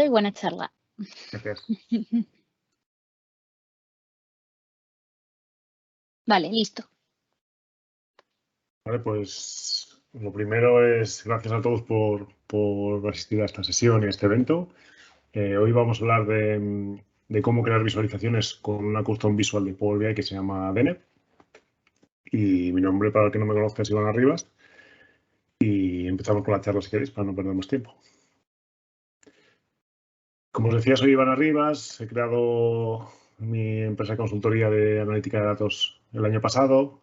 y buena charla. Gracias. Vale, listo. Vale, pues lo primero es gracias a todos por asistir a esta sesión y a este evento. Hoy vamos a hablar de cómo crear visualizaciones con una custom visual de Power BI que se llama Deneb. Y mi nombre, para el que no me conozca, es Iván Arribas. Y empezamos con la charla si queréis, para no perder más tiempo. Como os decía, soy Iván Arribas. He creado mi empresa de consultoría de analítica de datos el año pasado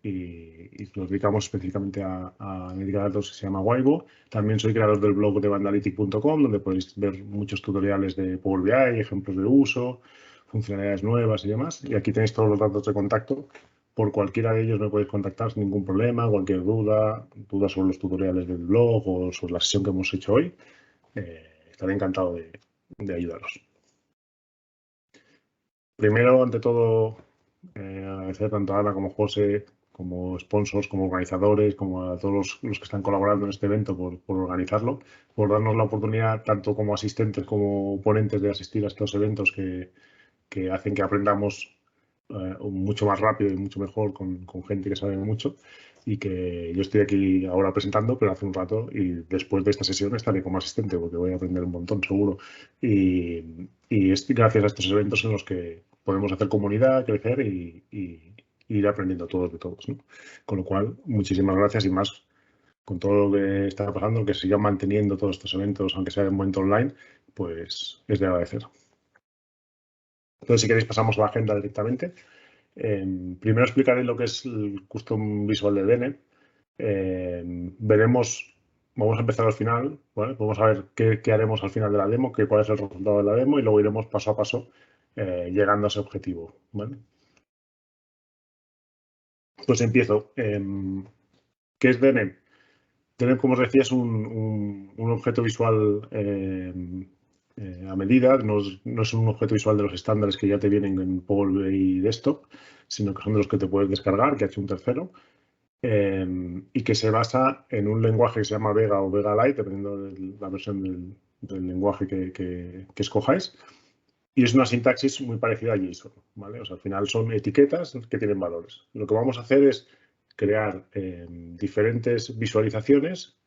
y nos dedicamos específicamente a analítica de datos que se llama Waibo. También soy creador del blog de Bandanalytic.com, donde podéis ver muchos tutoriales de Power BI, ejemplos de uso, funcionalidades nuevas y demás. Y aquí tenéis todos los datos de contacto. Por cualquiera de ellos me podéis contactar sin ningún problema, cualquier duda sobre los tutoriales del blog o sobre la sesión que hemos hecho hoy. Estaré encantado de ayudaros. Primero, ante todo, agradecer tanto a Ana como a José, como sponsors, como organizadores, como a todos los que están colaborando en este evento por organizarlo, por darnos la oportunidad, tanto como asistentes como ponentes, de asistir a estos eventos que hacen que aprendamos mucho más rápido y mucho mejor con gente que sabe mucho. Y que yo estoy aquí ahora presentando, pero hace un rato y después de esta sesión estaré como asistente porque voy a aprender un montón, seguro. Y es gracias a estos eventos en los que podemos hacer comunidad, crecer y ir aprendiendo todos de todos, ¿no? Con lo cual, muchísimas gracias y más con todo lo que está pasando, que sigan manteniendo todos estos eventos, aunque sea de momento online, pues es de agradecer. Entonces, si queréis, pasamos a la agenda directamente. Primero explicaré lo que es el custom visual de Deneb. Vamos a empezar al final, ¿vale? Vamos a ver qué haremos al final de la demo, cuál es el resultado de la demo y luego iremos paso a paso llegando a ese objetivo, ¿vale? Pues empiezo. ¿Qué es Deneb? Deneb, como os decía, es un objeto visual a medida. No es un objeto visual de los estándares que ya te vienen en Power BI Desktop, sino que son de los que te puedes descargar, que ha hecho un tercero. Y que se basa en un lenguaje que se llama Vega o Vega Lite, dependiendo de la versión del lenguaje que escojáis. Y es una sintaxis muy parecida a JSON, ¿vale? O sea, al final son etiquetas que tienen valores. Lo que vamos a hacer es crear diferentes visualizaciones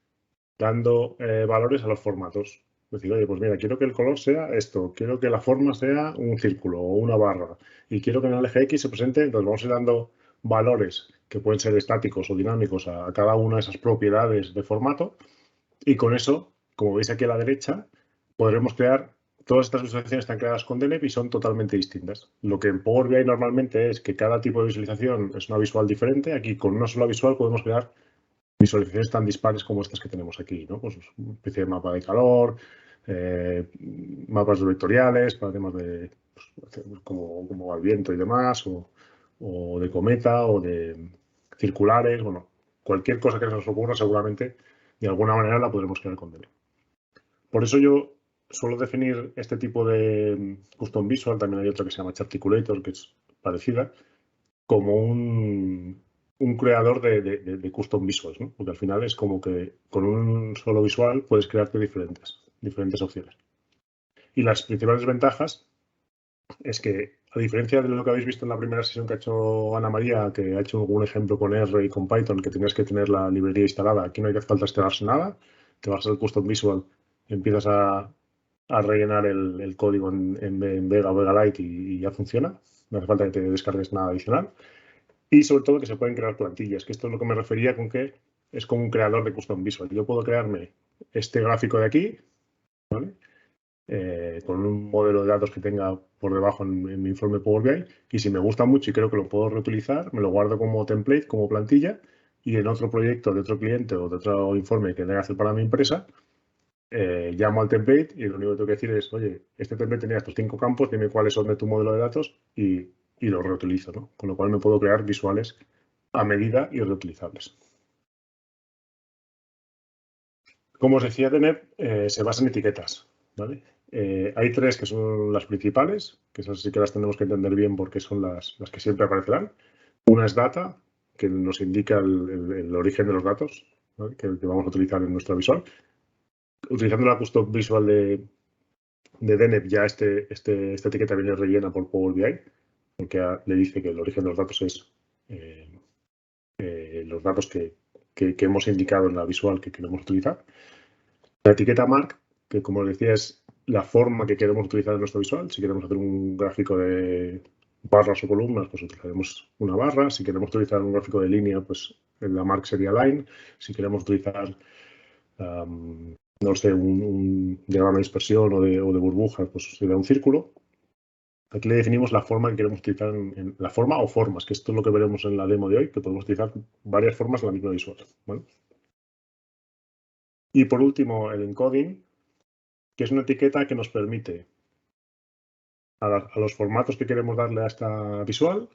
dando valores a los formatos. Es decir, oye, pues mira, quiero que el color sea esto, quiero que la forma sea un círculo o una barra y quiero que en el eje X se presente, entonces vamos a ir dando valores que pueden ser estáticos o dinámicos a cada una de esas propiedades de formato y con eso, como veis aquí a la derecha, podremos crear, todas estas visualizaciones están creadas con Deneb y son totalmente distintas. Lo que en Power BI normalmente es que cada tipo de visualización es una visual diferente, aquí con una sola visual podemos crear visualizaciones tan dispares como estas que tenemos aquí, ¿no? Pues una especie de mapa de calor, mapas vectoriales para temas de pues, como va el viento y demás, o de cometa, o de circulares, bueno, cualquier cosa que se nos ocurra seguramente de alguna manera la podremos crear con Deneb. Por eso yo suelo definir este tipo de custom visual, también hay otra que se llama Charticulator, que es parecida, como un creador de custom visuals, ¿no? Porque al final es como que con un solo visual puedes crearte diferentes opciones. Y las principales ventajas es que, a diferencia de lo que habéis visto en la primera sesión que ha hecho Ana María, que ha hecho algún ejemplo con R y con Python, que tenías que tener la librería instalada, aquí no hay que falta instalarse nada, te vas al custom visual, empiezas a rellenar el código en Vega o Vega Lite y ya funciona, no hace falta que te descargues nada adicional. Y sobre todo que se pueden crear plantillas, que esto es lo que me refería con que es como un creador de custom visual. Yo puedo crearme este gráfico de aquí, ¿vale? Con un modelo de datos que tenga por debajo en mi informe Power BI, y si me gusta mucho y creo que lo puedo reutilizar, me lo guardo como template, como plantilla, y en otro proyecto de otro cliente o de otro informe que tenga que hacer para mi empresa, llamo al template y lo único que tengo que decir es, oye, este template tenía estos 5 campos, dime cuáles son de tu modelo de datos y lo reutilizo, ¿no? Con lo cual me puedo crear visuales a medida y reutilizables. Como os decía, Deneb se basa en etiquetas, ¿vale? Hay 3 que son las principales, que esas sí que las tenemos que entender bien porque son las que siempre aparecerán. Una es data, que nos indica el origen de los datos, ¿vale? que vamos a utilizar en nuestra visual. utilizando la custom visual de Deneb, ya esta etiqueta viene rellena por Power BI, porque le dice que el origen de los datos es los datos que hemos indicado en la visual que queremos utilizar. La etiqueta mark, que como os decía es la forma que queremos utilizar en nuestra visual. Si queremos hacer un gráfico de barras o columnas, pues utilizaremos una barra. Si queremos utilizar un gráfico de línea, pues la mark sería line. Si queremos utilizar, no sé, un diagrama de dispersión o de burbujas, pues sería un círculo. Aquí le definimos la forma que queremos utilizar, en la forma o formas, que esto es lo que veremos en la demo de hoy, que podemos utilizar varias formas en la misma visual, ¿vale? Y por último, el encoding, que es una etiqueta que nos permite a los formatos que queremos darle a esta visual,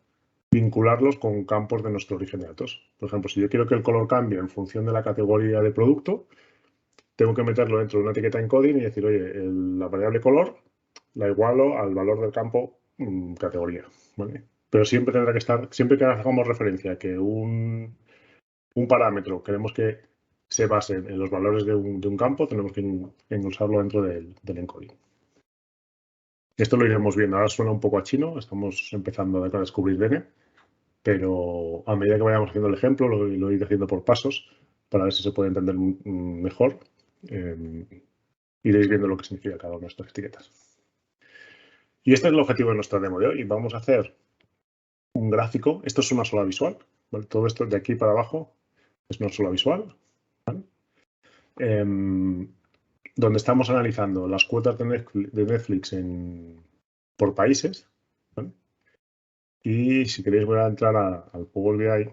vincularlos con campos de nuestro origen de datos. Por ejemplo, si yo quiero que el color cambie en función de la categoría de producto, tengo que meterlo dentro de una etiqueta encoding y decir, oye, la variable color la igualo al valor del campo categoría, ¿vale? Pero siempre tendrá que estar, siempre que hagamos referencia a que un parámetro queremos que se base en los valores de un campo, tenemos que usarlo dentro del encoding. Esto lo iremos viendo. Ahora suena un poco a chino, estamos empezando a descubrir Dene, pero a medida que vayamos haciendo el ejemplo, lo iré haciendo por pasos para ver si se puede entender mejor. Iréis viendo lo que significa cada una de estas etiquetas. Y este es el objetivo de nuestra demo de hoy. Vamos a hacer un gráfico. Esto es una sola visual, ¿vale? Todo esto de aquí para abajo es una sola visual, ¿vale? Donde estamos analizando las cuotas de Netflix por países, ¿vale? Y si queréis voy a entrar al Power BI,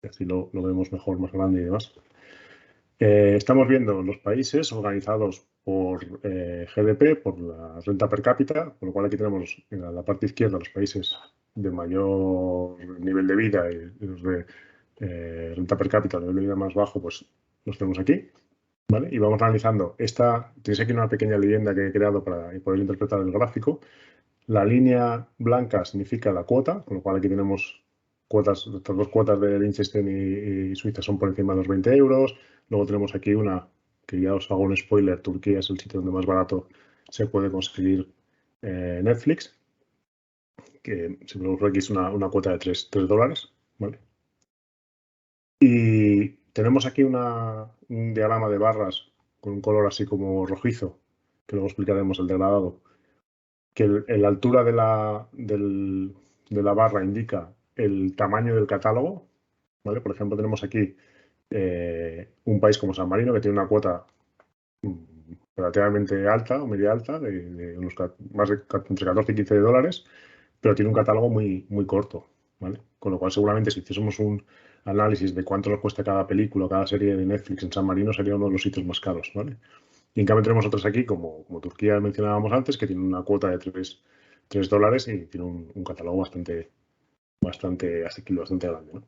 así lo vemos mejor, más grande y demás. Estamos viendo los países organizados por GDP, por la renta per cápita, con lo cual aquí tenemos en la parte izquierda los países de mayor nivel de vida y los de renta per cápita, nivel de vida más bajo, pues los tenemos aquí, ¿vale? Y vamos analizando tenéis aquí una pequeña leyenda que he creado para poder interpretar el gráfico. La línea blanca significa la cuota, con lo cual aquí tenemos cuotas, estas dos cuotas de Liechtenstein y Suiza son por encima de los 20 euros. Luego tenemos aquí una, que ya os hago un spoiler, Turquía es el sitio donde más barato se puede conseguir Netflix, que si ponemos aquí es una cuota de $3, ¿vale? Y tenemos aquí un diagrama de barras con un color así como rojizo, que luego explicaremos el degradado, que la altura de la barra indica el tamaño del catálogo, ¿vale? Por ejemplo, tenemos aquí un país como San Marino que tiene una cuota relativamente alta o media alta, de unos entre 14 y 15 dólares, pero tiene un catálogo muy, muy corto, ¿vale? Con lo cual, seguramente, si hiciésemos un análisis de cuánto nos cuesta cada película, cada serie de Netflix en San Marino, sería uno de los sitios más caros, ¿vale? Y en cambio tenemos otras aquí, como Turquía mencionábamos antes, que tiene una cuota de $3 y tiene un catálogo bastante asequible, bastante grande, ¿no?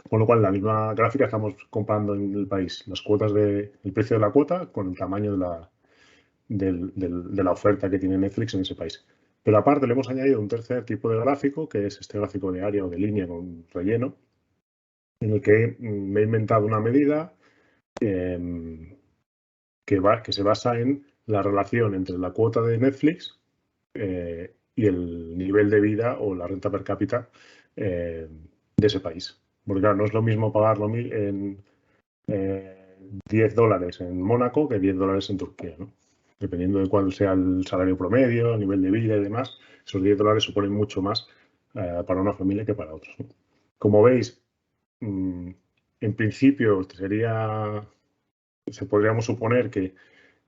Con lo cual, en la misma gráfica estamos comparando en el país las cuotas el precio de la cuota con el tamaño de la oferta que tiene Netflix en ese país. Pero aparte le hemos añadido un tercer tipo de gráfico, que es este gráfico de área o de línea con relleno, en el que me he inventado una medida que se basa en la relación entre la cuota de Netflix y el nivel de vida o la renta per cápita de ese país. Porque claro, no es lo mismo pagarlo en $10 en Mónaco que $10 en Turquía, ¿no? Dependiendo de cuál sea el salario promedio, el nivel de vida y demás, esos $10 suponen mucho más para una familia que para otros, ¿no? Como veis, en principio podríamos suponer que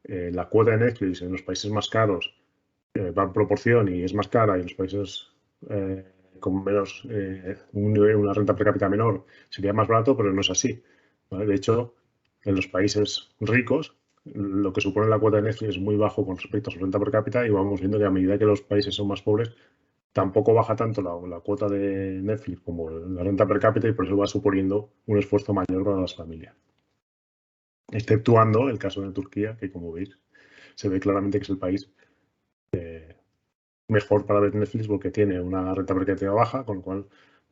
la cuota de Netflix en los países más caros va en proporción y es más cara, y en los países con menos, una renta per cápita menor sería más barato, pero no es así, ¿vale? De hecho, en los países ricos, lo que supone la cuota de Netflix es muy bajo con respecto a su renta per cápita, y vamos viendo que a medida que los países son más pobres, tampoco baja tanto la cuota de Netflix como la renta per cápita, y por eso va suponiendo un esfuerzo mayor para las familias. Exceptuando el caso de Turquía, que como veis, se ve claramente que es el país mejor para ver Netflix porque tiene una renta per cápita baja, con lo cual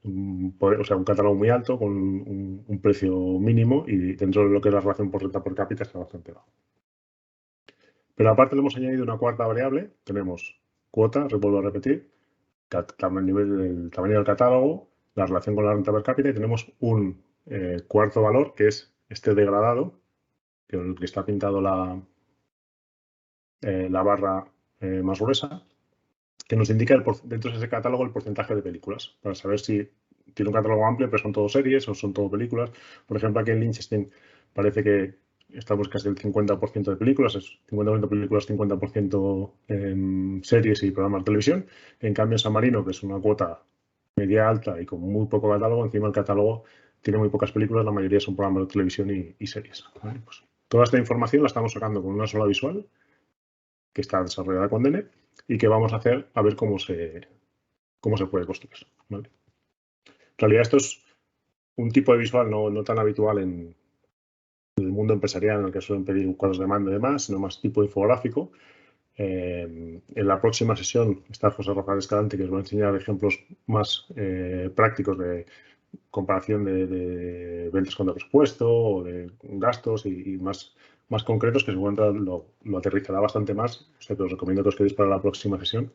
o sea, un catálogo muy alto con un precio mínimo y dentro de lo que es la relación por renta per cápita está bastante bajo. Pero aparte le hemos añadido una cuarta variable, tenemos cuota, vuelvo a repetir, el tamaño del catálogo, la relación con la renta per cápita y tenemos un cuarto valor que es este degradado, que es el que está pintado la barra más gruesa, que nos indica dentro de ese catálogo el porcentaje de películas, para saber si tiene un catálogo amplio, pero son todo series o son todo películas. Por ejemplo, aquí en Liechtenstein parece que estamos casi el 50% de películas, es 50% películas, 50% series y programas de televisión. En cambio, en San Marino, que es una cuota media alta y con muy poco catálogo, encima el catálogo tiene muy pocas películas, la mayoría son programas de televisión y series. ¿Vale? Pues toda esta información la estamos sacando con una sola visual que está desarrollada con DENE y que vamos a hacer a ver cómo se puede construir. ¿Vale? En realidad esto es un tipo de visual no tan habitual en el mundo empresarial en el que suelen pedir cuadros de mando y demás, sino más tipo infográfico. En la próxima sesión está José Rafael Escalante, que os va a enseñar ejemplos más prácticos de comparación de ventas contra presupuesto o de gastos y más concretos, que seguramente lo aterrizará bastante más. O sea que os recomiendo que os quedéis para la próxima sesión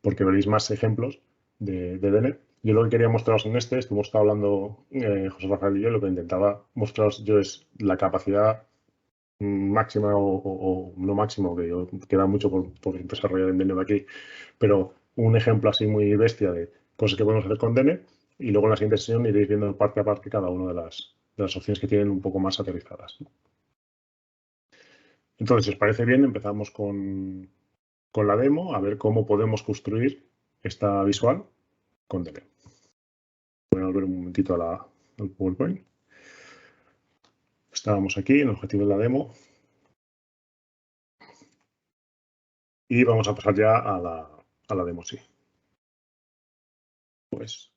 porque veréis más ejemplos de DENE. Yo lo que quería mostraros en esto hemos estado hablando José Rafael y yo, lo que intentaba mostraros yo es la capacidad máxima o no máximo, que queda mucho por desarrollar en DENE de aquí, pero un ejemplo así muy bestia de cosas que podemos hacer con DENE y luego en la siguiente sesión iréis viendo parte a parte cada una de las opciones que tienen un poco más aterrizadas. Entonces, si os parece bien, empezamos con la demo a ver cómo podemos construir esta visual con DENE. Voy a volver un momentito al PowerPoint. Estábamos aquí en el objetivo de la demo. Y vamos a pasar ya a la demo, sí. Pues,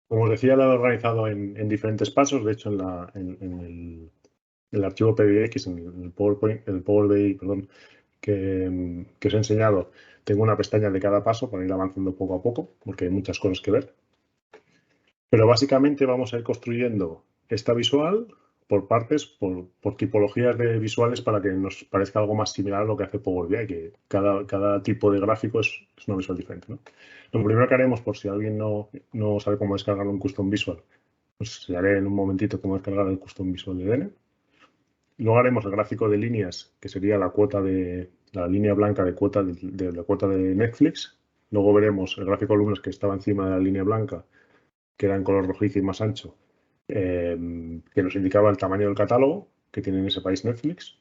como os decía, lo he organizado en diferentes pasos. De hecho, en el archivo PBX, en el PowerPoint, el Power BI, perdón, que os he enseñado, tengo una pestaña de cada paso para ir avanzando poco a poco, porque hay muchas cosas que ver. Pero básicamente vamos a ir construyendo esta visual por partes, por tipologías de visuales para que nos parezca algo más similar a lo que hace Power BI, que cada tipo de gráfico es una visual diferente, ¿no? Lo primero que haremos, por si alguien no sabe cómo descargar un custom visual, pues enseñaré en un momentito cómo descargar el custom visual de DENE. Luego haremos el gráfico de líneas, que sería la línea blanca de la cuota de Netflix. Luego veremos el gráfico de alumnos que estaba encima de la línea blanca, que era en color rojizo y más ancho, que nos indicaba el tamaño del catálogo que tiene en ese país Netflix.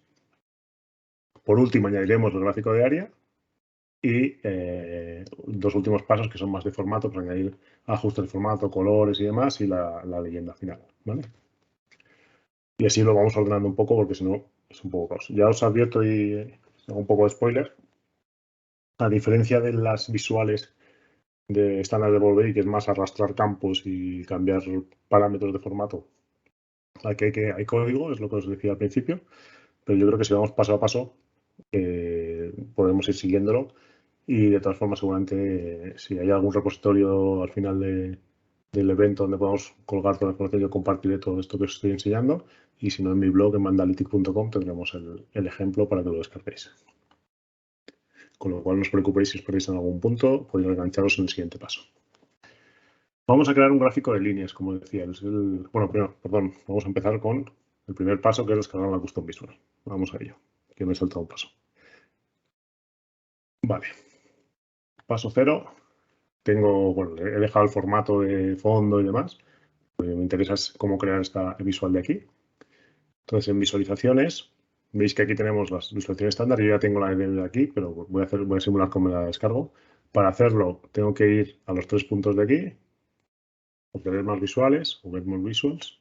Por último, añadiremos el gráfico de área y dos últimos pasos que son más de formato, para añadir ajustes de formato, colores y demás, y la leyenda final. ¿Vale? Y así lo vamos ordenando un poco porque si no es un poco caos. Ya os advierto y hago un poco de spoiler. A diferencia de las visuales de estándar de Power BI, que es más arrastrar campos y cambiar parámetros de formato, aquí hay código, es lo que os decía al principio, pero yo creo que si vamos paso a paso podemos ir siguiéndolo y de todas formas seguramente si hay algún repositorio al final del evento donde podamos colgar toda la información, yo compartiré todo esto que os estoy enseñando y si no en mi blog en mandalytic.com tendremos el ejemplo para que lo descarguéis. Con lo cual no os preocupéis si os perdéis en algún punto, podéis engancharos en el siguiente paso. Vamos a crear un gráfico de líneas, como decía. Vamos a empezar con el primer paso, que es descargar la custom visual. Vamos a ello, que me he saltado un paso. Vale. Paso 0. He dejado el formato de fondo y demás. Lo que me interesa es cómo crear esta visual de aquí. Entonces, en visualizaciones, veis que aquí tenemos las visualizaciones estándar. Yo ya tengo la de aquí, pero voy a simular cómo me la descargo. Para hacerlo, tengo que ir a los 3 puntos de aquí, obtener más visuales o ver more visuals.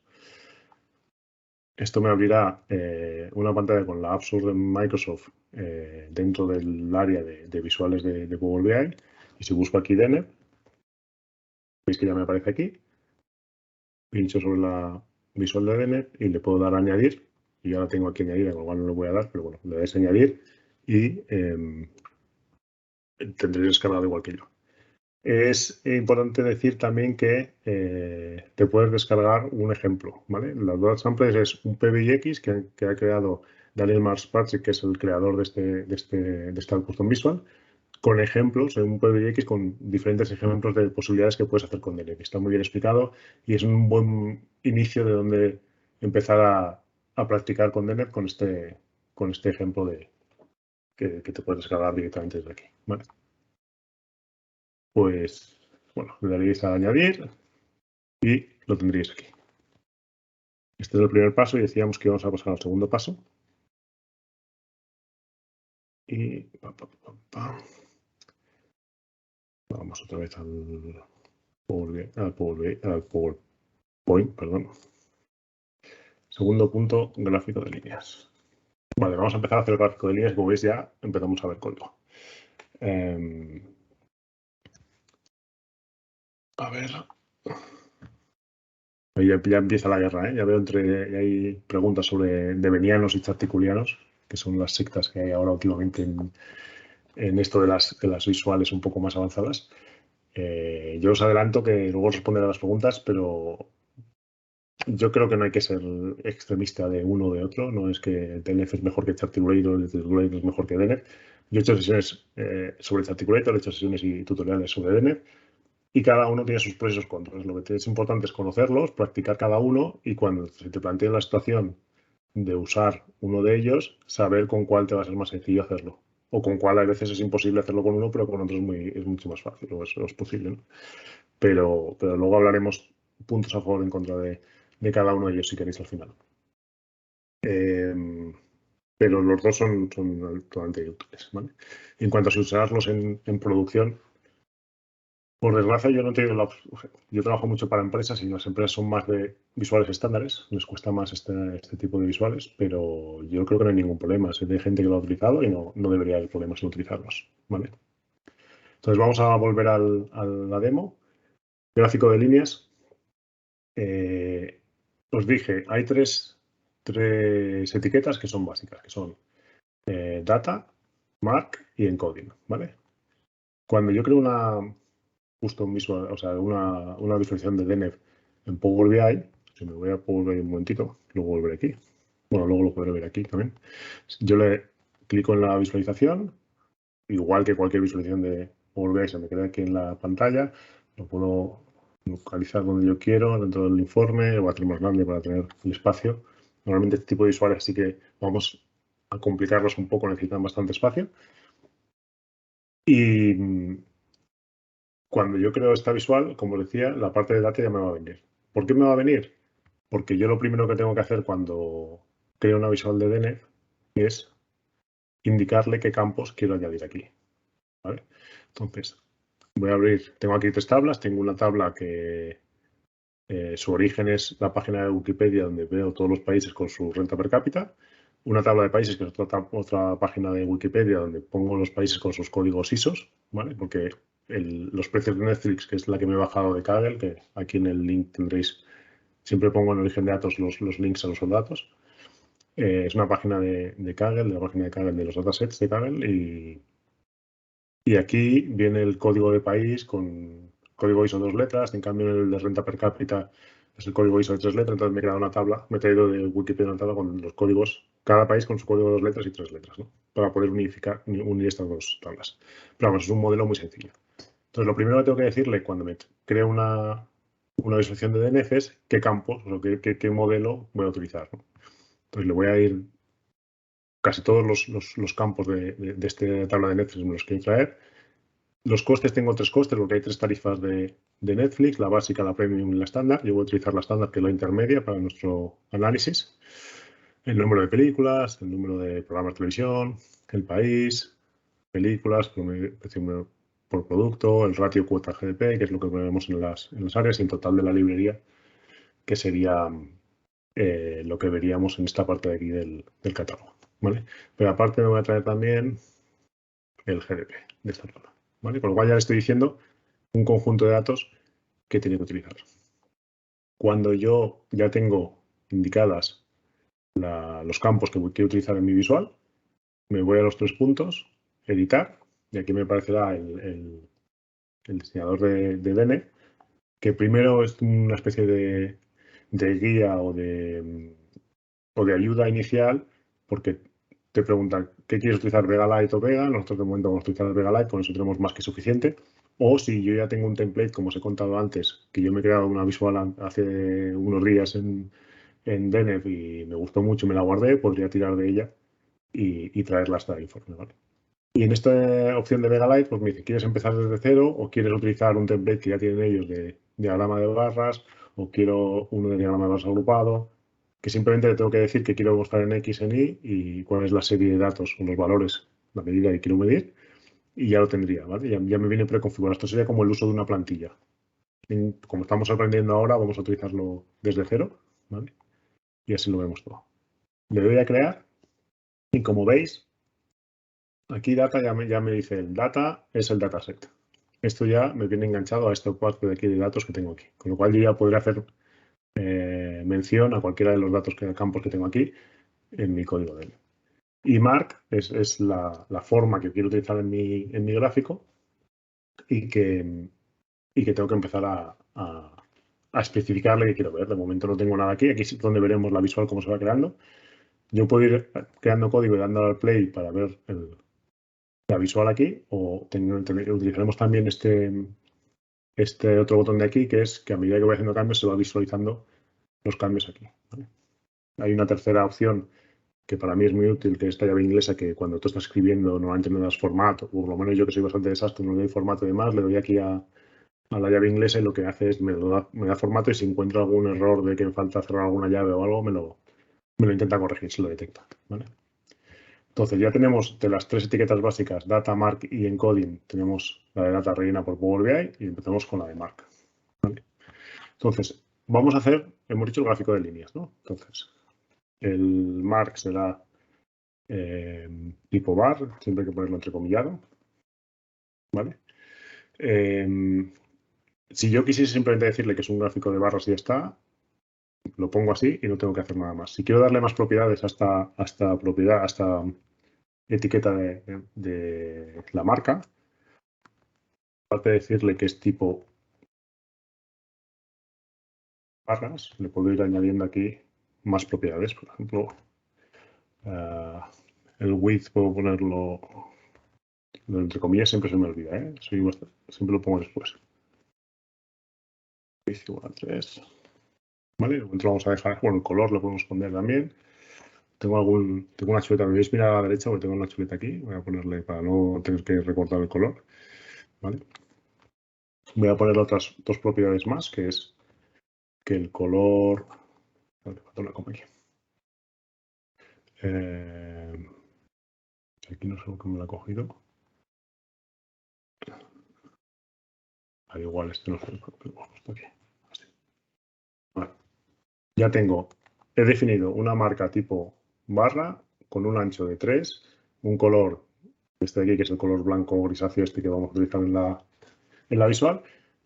Esto me abrirá una pantalla con la App Store de Microsoft dentro del área de visuales de Power BI. Y si busco aquí DENE, veis que ya me aparece aquí. Pincho sobre la visual de DENE y le puedo dar a añadir. Y ahora tengo aquí añadir, con lo cual no lo voy a dar, pero bueno, le dais a añadir y tendréis descargado igual que yo. Es importante decir también que te puedes descargar un ejemplo, ¿vale? Las dos samples es un PBX que ha creado Daniel Marsh-Patrick, que es el creador de esta Custom Visual, con ejemplos, en un PBX con diferentes ejemplos de posibilidades que puedes hacer con DNF. Está muy bien explicado y es un buen inicio de donde empezar a practicar con DNF con este ejemplo que te puedes descargar directamente desde aquí, ¿vale? Pues, bueno, le daréis a añadir y lo tendríais aquí. Este es el primer paso y decíamos que íbamos a pasar al segundo paso. Y vamos otra vez al PowerPoint, perdón. Segundo punto, gráfico de líneas. Vale, vamos a empezar a hacer el gráfico de líneas. Como veis, ya empezamos a ver código. A ver. Ahí ya empieza la guerra, ¿eh? Ya veo hay preguntas sobre devenianos y charticulianos, que son las sectas que hay ahora últimamente en esto de las visuales un poco más avanzadas. Yo os adelanto que luego os responderé a las preguntas, pero yo creo que no hay que ser extremista de uno o de otro. No es que DNF es mejor que Charticulator, Charticulator es mejor que DNF. Yo he hecho sesiones sobre Charticulator, he hecho sesiones y tutoriales sobre DNF, y cada uno tiene sus pros y sus contras. Lo que es importante es conocerlos, practicar cada uno, y cuando se te plantea la situación de usar uno de ellos, saber con cuál te va a ser más sencillo hacerlo. O con cuál a veces es imposible hacerlo con uno, pero con otro es mucho más fácil, o es posible, ¿no? Pero luego hablaremos puntos a favor y en contra de cada uno de ellos si queréis al final. Pero los dos son totalmente útiles, ¿vale? En cuanto a si usarlos en producción, por desgracia yo no he tenido yo trabajo mucho para empresas y las empresas son más de visuales estándares, les cuesta más este tipo de visuales, pero yo creo que no hay ningún problema. Sé de gente que lo ha utilizado y no debería haber problemas en utilizarlos, ¿vale? Entonces vamos a volver a la demo. Gráfico de líneas. Os dije, hay tres etiquetas que son básicas, que son data, mark y encoding, ¿vale? Cuando yo creo una custom visual, o sea, una visualización de DNF en Power BI, si me voy a Power BI un momentito, luego volveré aquí. Bueno, luego lo podré ver aquí también. Yo le clico en la visualización, igual que cualquier visualización de Power BI se me queda aquí en la pantalla, lo puedo localizar donde yo quiero, dentro del informe, lo voy a hacer más grande para tener el espacio. Normalmente este tipo de visuales sí que vamos a complicarlos un poco, necesitan bastante espacio. Y cuando yo creo esta visual, como os decía, la parte de data ya me va a venir. ¿Por qué me va a venir? Porque yo lo primero que tengo que hacer cuando creo una visual de DNF es indicarle qué campos quiero añadir aquí, ¿vale? Entonces, voy a abrir, tengo aquí tres tablas. Tengo una tabla que su origen es la página de Wikipedia donde veo todos los países con su renta per cápita. Una tabla de países que es otra página de Wikipedia donde pongo los países con sus códigos ISOs, ¿vale? Porque los precios de Netflix, que es la que me he bajado de Kaggle, que aquí en el link tendréis, siempre pongo en origen de datos los links a los datos. Es una página de Kaggle, de la página de Kaggle de los datasets de Kaggle, y aquí viene el código de país con código ISO 2 letras. En cambio, el de renta per cápita es el código ISO de 3 letras. Entonces me he creado una tabla, me he traído de Wikipedia una tabla con los códigos, cada país con su código de 2 letras y 3 letras, ¿no? Para poder unir estas dos tablas. Pero vamos, es un modelo muy sencillo. Entonces, lo primero que tengo que decirle cuando me creo una visualización de DNF es qué campos, o qué modelo voy a utilizar, ¿no? Entonces, le voy a ir casi todos los campos de esta tabla de Netflix me los quiero traer. Los costes, tengo tres costes porque hay tres tarifas de Netflix, la básica, la premium y la estándar. Yo voy a utilizar la estándar, que es la intermedia para nuestro análisis. El número de películas, el número de programas de televisión, el país, películas, precio por producto, el ratio cuota GDP, que es lo que vemos en las áreas, y el total de la librería, que sería lo que veríamos en esta parte de aquí del catálogo, ¿vale? Pero aparte me voy a traer también el GDP de esta tabla, ¿vale? Con lo cual ya le estoy diciendo un conjunto de datos que tiene que utilizar. Cuando yo ya tengo indicadas los campos que quiero utilizar en mi visual, me voy a los tres puntos, editar, y aquí me aparecerá diseñador de Dene, que primero es una especie de guía o de ayuda inicial, porque te preguntan qué quieres utilizar, Vegalite o Vega. Nosotros de momento vamos a utilizar el Vegalite, con eso tenemos más que suficiente. O si yo ya tengo un template, como os he contado antes, que yo me he creado una visual hace unos días en Deneb y me gustó mucho, me la guardé, podría tirar de ella y traerla hasta el informe, ¿vale? Y en esta opción de Vegalite, pues me dice, ¿quieres empezar desde cero o quieres utilizar un template que ya tienen ellos de diagrama de barras o quiero uno de diagrama de barras agrupado? Que simplemente le tengo que decir que quiero mostrar en X, en Y y cuál es la serie de datos o los valores, la medida que quiero medir y ya lo tendría, ¿vale? Ya me viene preconfigurado. Esto sería como el uso de una plantilla. Como estamos aprendiendo ahora, vamos a utilizarlo desde cero, ¿vale? Y así lo vemos todo. Le doy a crear y como veis, aquí data ya me dice el data es el dataset. Esto ya me viene enganchado a esta parte de aquí de datos que tengo aquí. Con lo cual yo ya podré hacer mención a cualquiera de los datos campos que tengo aquí en mi código de él. Y mark es la forma que quiero utilizar en mi gráfico y que tengo que empezar a especificarle que quiero ver. De momento no tengo nada aquí. Aquí es donde veremos la visual cómo se va creando. Yo puedo ir creando código y dándole al play para ver la visual aquí, o utilizaremos también este otro botón de aquí, que es que a medida que voy haciendo cambios se va visualizando los cambios aquí, ¿vale? Hay una tercera opción que para mí es muy útil, que es esta llave inglesa, que cuando tú estás escribiendo normalmente no das formato, o por lo menos yo que soy bastante desastre no le doy formato de más, le doy aquí a la llave inglesa y lo que hace es me da formato y si encuentro algún error de que me falta cerrar alguna llave o algo, me lo intenta corregir si lo detecta, ¿vale? Entonces ya tenemos de las tres etiquetas básicas, data, mark y encoding, tenemos la de data rellena por Power BI y empezamos con la de mark, ¿vale? Entonces, vamos a hacer, hemos dicho el gráfico de líneas, ¿no? Entonces, el mark será tipo bar, siempre hay que ponerlo entrecomillado, ¿vale? Si yo quisiese simplemente decirle que es un gráfico de barras y ya está, lo pongo así y no tengo que hacer nada más. Si quiero darle más propiedades a esta etiqueta de la marca, aparte de decirle que es tipo barras, le puedo ir añadiendo aquí más propiedades. Por ejemplo, el width puedo ponerlo, entre comillas siempre se me olvida, ¿eh? Siempre lo pongo después. Width igual a 3. ¿Vale? Luego vamos a dejar, bueno, el color lo podemos poner también. Tengo una chuleta, me veis mirar a la derecha porque tengo una chuleta aquí. Voy a ponerle para no tener que recortar el color. ¿Vale? Voy a poner otras dos propiedades más, que es que el color. Aquí no sé por qué me lo ha cogido. Al igual, este no sé por qué lo he puesto aquí. Así. Vale. Ya he definido una marca tipo barra con un ancho de 3, un color, este de aquí, que es el color blanco grisáceo este que vamos a utilizar en la visual.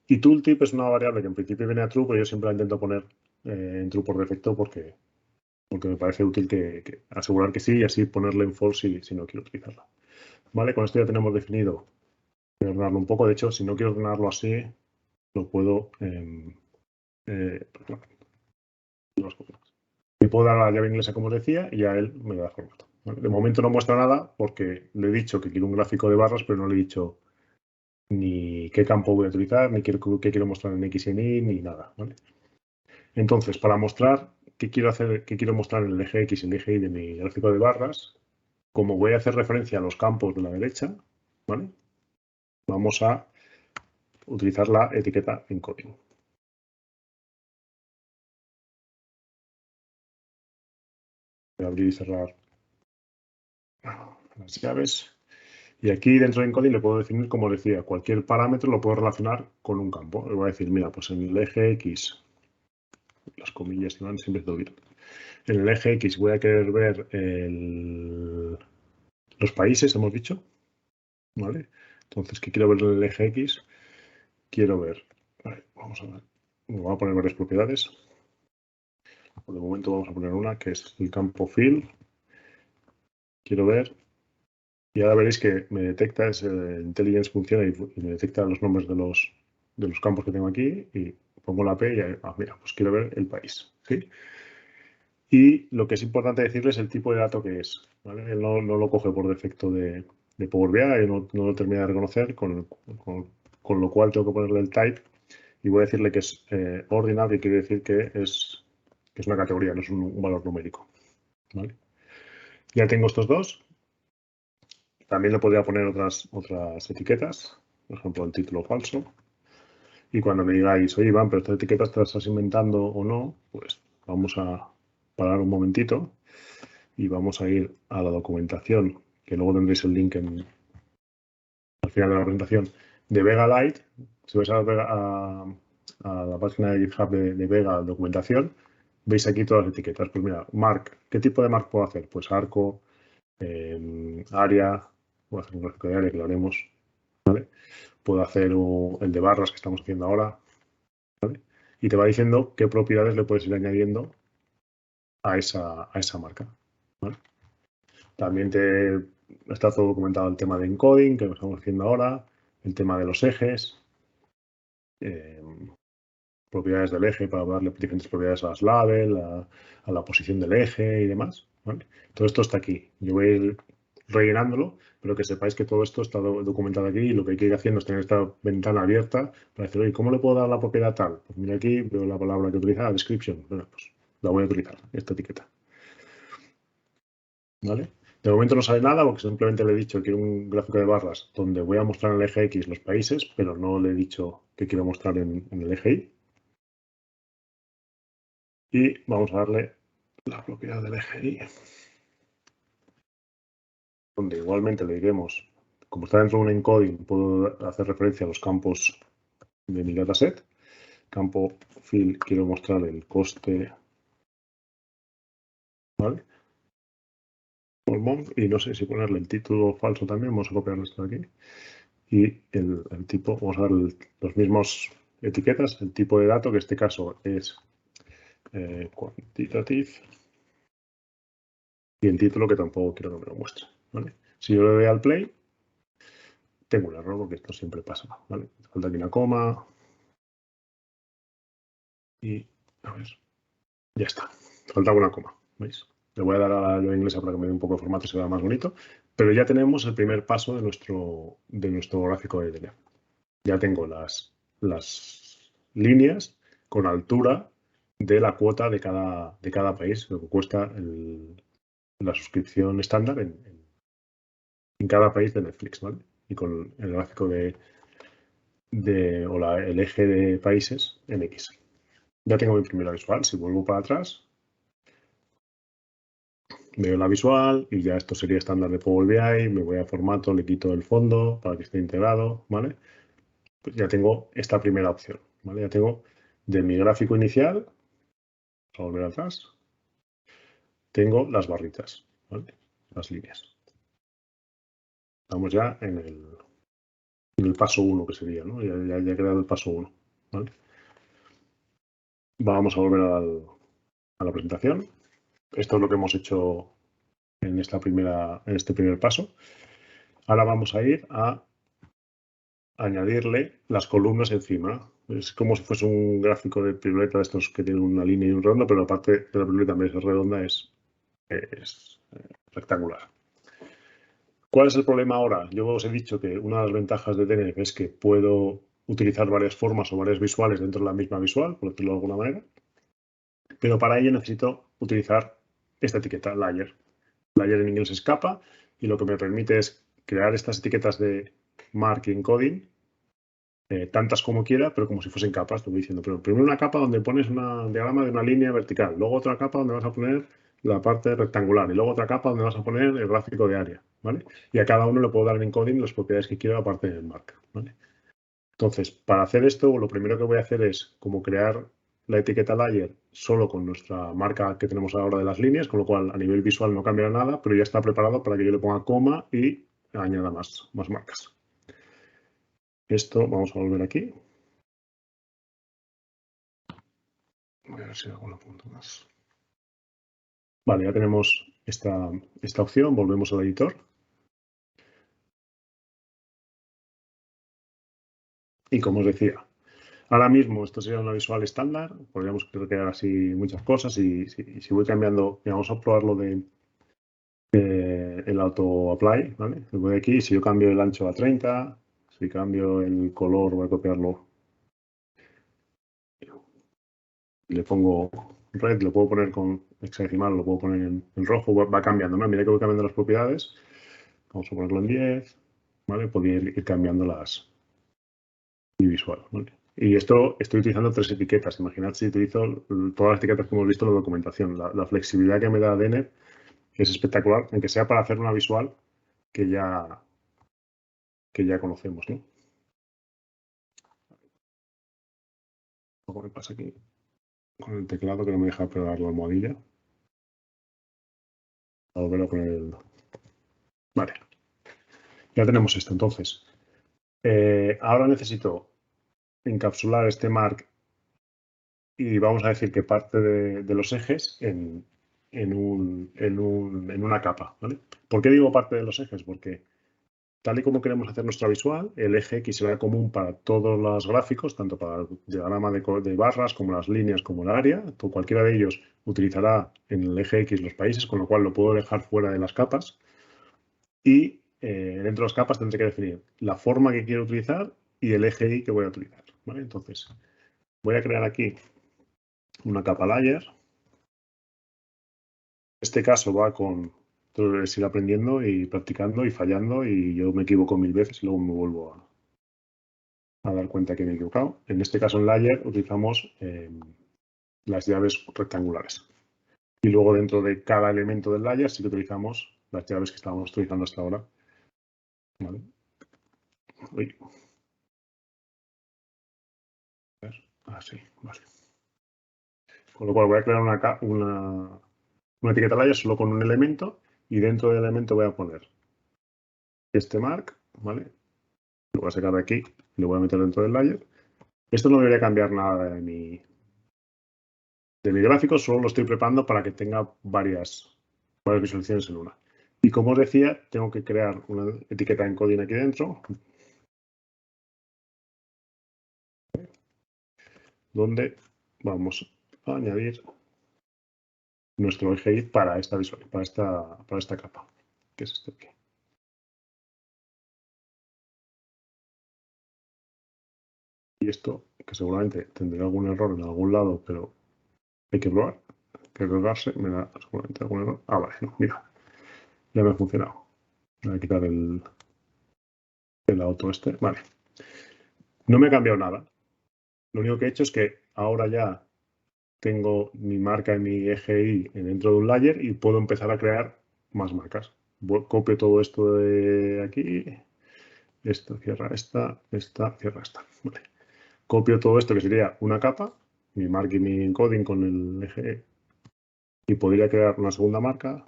Y tooltip es una variable que en principio viene a true, pero yo siempre la intento poner en true por defecto porque me parece útil que asegurar que sí y así ponerle en false si no quiero utilizarla. Vale, con esto ya tenemos definido. Voy a ordenarlo un poco. De hecho, si no quiero ordenarlo así, lo puedo. Le puedo dar a la llave inglesa, como os decía, y a él me da formato. ¿Vale? De momento no muestra nada porque le he dicho que quiero un gráfico de barras, pero no le he dicho ni qué campo voy a utilizar, ni qué quiero mostrar en X y en Y, ni nada. ¿Vale? Entonces, para mostrar qué quiero mostrar en el eje X y el eje Y de mi gráfico de barras, como voy a hacer referencia a los campos de la derecha, ¿vale? Vamos a utilizar la etiqueta encoding. Voy a abrir y cerrar las llaves. Y aquí dentro de encoding le puedo definir, como decía, cualquier parámetro lo puedo relacionar con un campo. Le voy a decir, mira, pues en el eje X, las comillas que van siempre todo bien. En el eje X voy a querer ver los países, hemos dicho. ¿Vale? Entonces, ¿qué quiero ver en el eje X? Quiero ver, vale, vamos a ver, voy a poner varias propiedades. De momento vamos a poner una que es el campo fill. Quiero ver Y ahora veréis que me detecta, IntelliGence funciona y me detecta los nombres de los campos que tengo aquí y pongo la P y mira, pues quiero ver el país. ¿Sí? Y lo que es importante decirles es el tipo de dato que es. ¿Vale? Él no lo coge por defecto de Power BI, no lo termina de reconocer, con lo cual tengo que ponerle el type y voy a decirle que es ordinal, que quiere decir que es una categoría, no es un valor numérico. ¿Vale? Ya tengo estos dos. También le podría poner otras etiquetas, por ejemplo, el título falso. Y cuando me digáis, oye, Iván, pero esta etiqueta te la estás inventando o no, pues vamos a parar un momentito y vamos a ir a la documentación, que luego tendréis el link al final de la presentación, de Vega Lite. Si vais a la página de GitHub de Vega, documentación, veis aquí todas las etiquetas. Pues mira, Mark, ¿qué tipo de Mark puedo hacer? Pues arco, área, voy a hacer un gráfico de área que lo haremos, ¿vale? Puedo hacer el de barras que estamos haciendo ahora, ¿vale? Y te va diciendo qué propiedades le puedes ir añadiendo a esa marca, ¿vale? También está todo documentado el tema de encoding, que lo estamos haciendo ahora, el tema de los ejes, propiedades del eje para darle diferentes propiedades a las label, a la posición del eje y demás, ¿vale? Todo esto está aquí. Yo voy a ir rellenándolo, pero que sepáis que todo esto está documentado aquí y lo que hay que ir haciendo es tener esta ventana abierta para decir, oye, ¿cómo le puedo dar la propiedad tal? Pues mira aquí, veo la palabra que utiliza, description. Bueno, pues la voy a utilizar, esta etiqueta. ¿Vale? De momento no sale nada porque simplemente le he dicho que quiero un gráfico de barras donde voy a mostrar en el eje X los países, pero no le he dicho que quiero mostrar en el eje Y. Y vamos a darle la propiedad del eje Y, donde igualmente le diremos, como está dentro de un encoding, puedo hacer referencia a los campos de mi dataset. Campo fill, quiero mostrar el coste, ¿vale? Por month, y no sé si ponerle el título falso también, vamos a copiar esto de aquí. Y el tipo, vamos a dar los mismos etiquetas, el tipo de dato, que en este caso es quantitative, y el título que tampoco quiero que me lo muestre, ¿vale? Si yo le doy al play, tengo un error porque esto siempre pasa, ¿vale? Falta aquí una coma y, a ver, ya está. Faltaba una coma, ¿veis? Le voy a dar a la lengua inglesa para que me dé un poco de formato y se vea más bonito, pero ya tenemos el primer paso de nuestro gráfico de DNF. Ya tengo las líneas con altura de la cuota de cada país, lo que cuesta la suscripción estándar en cada país de Netflix, ¿vale? Y con el gráfico el eje de países en X. Ya tengo mi primera visual. Si vuelvo para atrás, veo la visual y ya esto sería estándar de Power BI. Me voy a formato, le quito el fondo para que esté integrado, ¿vale? Pues ya tengo esta primera opción, ¿vale? Ya tengo de mi gráfico inicial, a volver atrás, tengo las barritas, ¿vale? Las líneas. Estamos ya en el paso 1 que sería, ¿no? Ya he creado el paso 1, ¿vale? Vamos a volver a la presentación. Esto es lo que hemos hecho en este primer paso. Ahora vamos a ir a añadirle las columnas encima. Es como si fuese un gráfico de piruleta de estos que tienen una línea y un redondo, pero la parte de la piruleta en vez de ser redonda es rectangular. ¿Cuál es el problema ahora? Yo os he dicho que una de las ventajas de DNF es que puedo utilizar varias formas o varias visuales dentro de la misma visual, por decirlo de alguna manera, pero para ello necesito utilizar esta etiqueta, layer. Layer en inglés es capa y lo que me permite es crear estas etiquetas de mark y encoding, tantas como quiera, pero como si fuesen capas. Te voy diciendo, pero primero una capa donde pones un diagrama de una línea vertical, luego otra capa donde vas a poner la parte rectangular y luego otra capa donde vas a poner el gráfico de área, ¿vale? Y a cada uno le puedo dar en encoding las propiedades que quiero aparte del mark, ¿vale? Entonces, para hacer esto, lo primero que voy a hacer es como crear la etiqueta layer solo con nuestra marca que tenemos ahora de las líneas, con lo cual a nivel visual no cambiará nada, pero ya está preparado para que yo le ponga coma y añada más marcas. Esto, vamos a volver aquí. Voy a ver si hago una punto más. Vale, ya tenemos esta opción. Volvemos al editor. Y como os decía, ahora mismo esto sería una visual estándar, podríamos crear así muchas cosas y si voy cambiando, vamos a probarlo de el auto apply, ¿vale? Le voy aquí, si yo cambio el ancho a 30, si cambio el color, voy a copiarlo y le pongo red, lo puedo poner con hexadecimal, lo puedo poner en rojo, va cambiando, ¿no? Mira que voy cambiando las propiedades. Vamos a ponerlo en 10, ¿vale? Podría ir cambiando mi visual, ¿vale? Y esto estoy utilizando 3 etiquetas. Imaginad si utilizo todas las etiquetas que hemos visto en la documentación. La flexibilidad que me da Deneb es espectacular, aunque sea para hacer una visual que ya conocemos, ¿no? Algo me pasa aquí con el teclado que no me deja pegar la almohadilla. A volver a poner el... Vale. Ya tenemos esto, entonces. Ahora necesito encapsular este mark y vamos a decir que parte de los ejes en una capa, ¿vale? ¿Por qué digo parte de los ejes? Porque tal y como queremos hacer nuestra visual, el eje X será común para todos los gráficos, tanto para el diagrama de barras como las líneas como el área. Cualquiera de ellos utilizará en el eje X los países, con lo cual lo puedo dejar fuera de las capas. Y dentro de las capas tendré que definir la forma que quiero utilizar y el eje Y que voy a utilizar, ¿vale? Entonces, voy a crear aquí una capa layer. En este caso va con... Entonces, ir aprendiendo y practicando y fallando y yo me equivoco 1000 veces y luego me vuelvo a dar cuenta que me he equivocado. En este caso en layer utilizamos las llaves rectangulares. Y luego dentro de cada elemento del layer sí que utilizamos las llaves que estábamos utilizando hasta ahora. ¿Vale? Uy. Así, vale. Con lo cual voy a crear una etiqueta layer solo con un elemento y dentro del elemento voy a poner este mark, ¿vale? Lo voy a sacar de aquí y lo voy a meter dentro del layer. Esto no debería cambiar nada de mi gráfico, solo lo estoy preparando para que tenga varias visualizaciones en una. Y como os decía, tengo que crear una etiqueta encoding aquí dentro, donde vamos a añadir nuestro eje Y para esta visual, para esta capa, que es este aquí. Y esto, que seguramente tendrá algún error en algún lado, pero hay que probar, hay que cargarse, me da seguramente algún error. Ah, vale, no, mira, ya me ha funcionado. Voy a quitar el auto este, vale. No me ha cambiado nada. Lo único que he hecho es que ahora ya tengo mi marca en mi eje Y dentro de un layer y puedo empezar a crear más marcas. Copio todo esto de aquí. Esto cierra esta, cierra esta. Vale. Copio todo esto que sería una capa, mi marca y mi encoding con el eje y podría crear una segunda marca,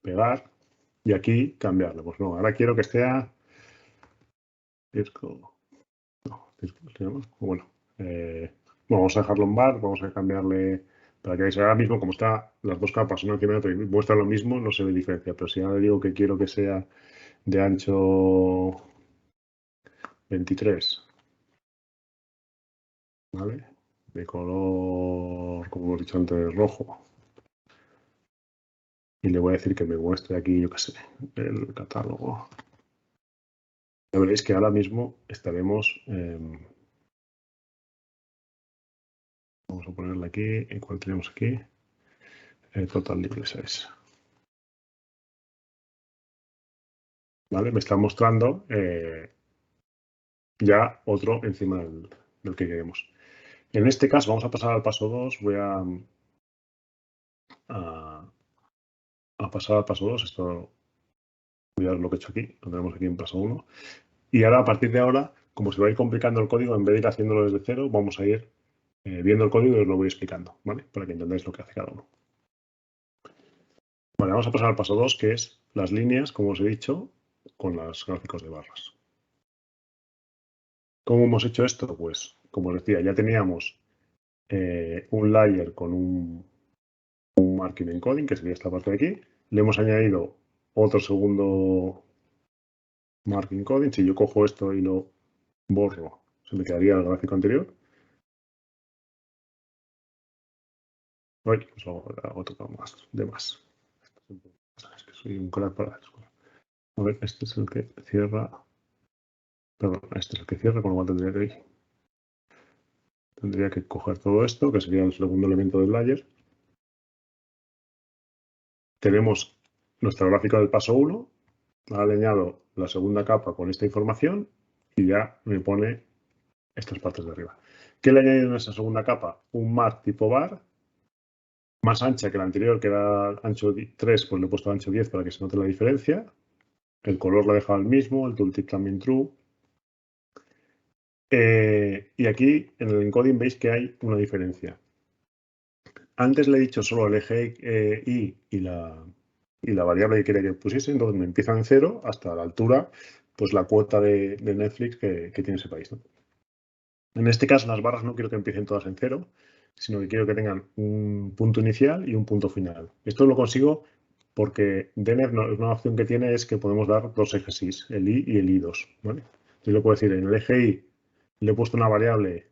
pegar y aquí cambiarle. Pues no, ahora quiero que sea disco. No, disco se llama. Bueno, vamos a dejarlo en bar, vamos a cambiarle para que veáis ahora mismo como está las dos capas una encima de otra y muestra lo mismo, no se ve diferencia. Pero si ahora digo que quiero que sea de ancho 23, ¿vale? De color, como hemos dicho antes, rojo. Y le voy a decir que me muestre aquí, yo qué sé, el catálogo. Ya veréis que ahora mismo estaremos... vamos a ponerle aquí, ¿en cuál tenemos aquí? Total Libre Size. ¿Vale? Me está mostrando ya otro encima del que queremos. En este caso vamos a pasar al paso 2. Voy a pasar al paso 2. Esto, cuidado lo que he hecho aquí. Lo tenemos aquí en paso 1. Y ahora, a partir de ahora, como se va a ir complicando el código, en vez de ir haciéndolo desde cero, vamos a ir viendo el código y os lo voy explicando, ¿vale? Para que entendáis lo que hace cada uno. Vale, vamos a pasar al paso 2, que es las líneas, como os he dicho, con los gráficos de barras. ¿Cómo hemos hecho esto? Pues, como os decía, ya teníamos un layer con un marking encoding, que sería esta parte de aquí. Le hemos añadido otro segundo marking encoding. Si yo cojo esto y lo borro, se me quedaría el gráfico anterior. Ay, pues hago tocado más, de más. Es que soy un crack para eso. A ver, este es el que cierra. Perdón, este es el que cierra, con lo cual tendría que coger todo esto, que sería el segundo elemento del layer. Tenemos nuestra gráfica del paso 1. Ahora le añado la segunda capa con esta información y ya me pone estas partes de arriba. ¿Qué le he añadido en esa segunda capa? Un mark tipo bar, más ancha que la anterior, que era ancho 3, pues le he puesto ancho 10 para que se note la diferencia. El color lo he dejado el mismo, el tooltip también true. Y aquí en el encoding veis que hay una diferencia. Antes le he dicho solo el eje y la variable que quería que pusiese, entonces me empieza en 0 hasta la altura, pues la cuota de Netflix que tiene ese país, ¿no? En este caso, las barras no quiero que empiecen todas en 0, sino que quiero que tengan un punto inicial y un punto final. Esto lo consigo porque DNF una opción que tiene es que podemos dar dos ejes is, el i y el i2, ¿vale? Yo le puedo decir, en el eje i le he puesto una variable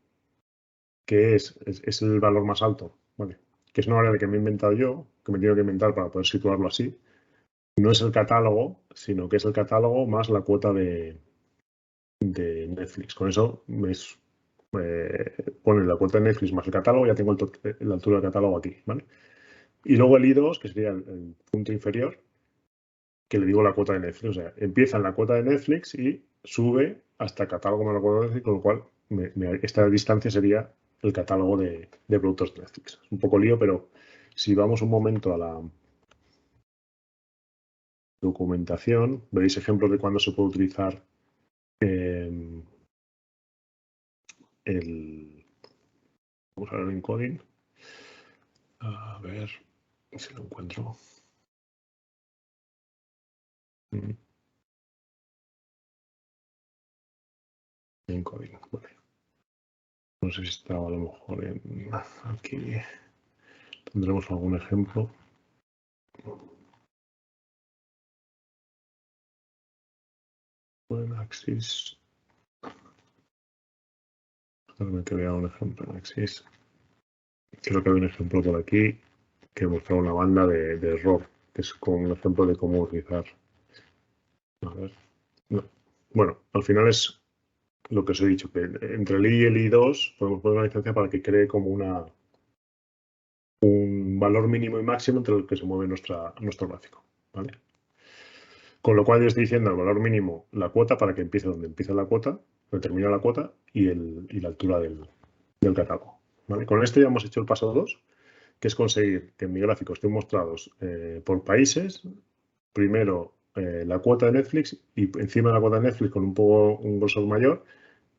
que es el valor más alto, ¿vale? Que es una variable que me he inventado yo, que me tengo que inventar para poder situarlo así. No es el catálogo, sino que es el catálogo más la cuota de Netflix. Con eso pone la cuota de Netflix más el catálogo, ya tengo la altura del catálogo aquí, ¿vale? Y luego el I2, que sería el punto inferior, que le digo la cuota de Netflix. O sea, empieza en la cuota de Netflix y sube hasta el catálogo más la cuota de Netflix, con lo cual esta distancia sería el catálogo de productos de Netflix. Es un poco lío, pero si vamos un momento a la documentación, veréis ejemplos de cuándo se puede utilizar vamos a ver el encoding. A ver si lo encuentro. Encoding, vale. No sé si está a lo mejor aquí. Tendremos algún ejemplo. En Axis. Déjame que vea un ejemplo en Axis. Creo que hay un ejemplo por aquí que muestra una banda de error, que es como un ejemplo de cómo utilizar. A ver. No. Bueno, al final es lo que os he dicho, que entre el i y el i2 podemos poner una licencia para que cree como un valor mínimo y máximo entre el que se mueve nuestro gráfico, ¿vale? Con lo cual yo estoy diciendo el valor mínimo, la cuota, para que empiece donde empieza la cuota, donde termina la cuota y la altura del catálogo, ¿vale? Con esto ya hemos hecho el paso 2, que es conseguir que en mi gráfico estén mostrados por países, primero la cuota de Netflix y encima de la cuota de Netflix con un grosor mayor